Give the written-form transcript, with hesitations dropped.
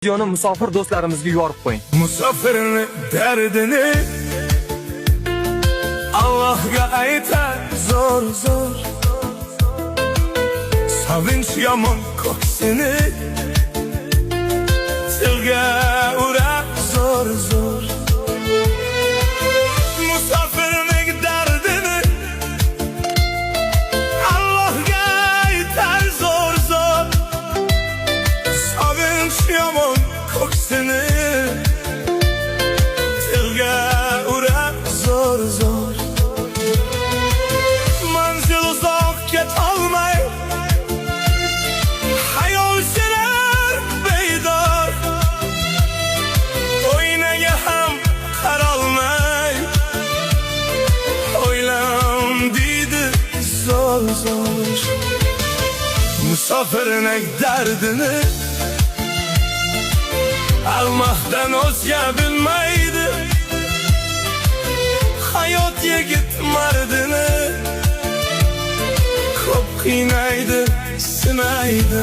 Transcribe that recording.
Videoni musofir do'stlarimizga yorib qo'ying. Musofirni dardini Allohga aytar zor zor. Sevinch yomon ko'ksini tilga urar zor zor. Musofirning dardini Allohga aytar zor zor. Sevinch yomon ko'ksini tilga urar zor zor. Manzil uzoq ketolmay hayol shirar beydor. Oynaga ham qarolmay o'ylam deydi zor zor. Musofirning dardini almahdan o'zga bilmaydi. Hayot yigit mardini ko'p qiynaydi, sinaydi.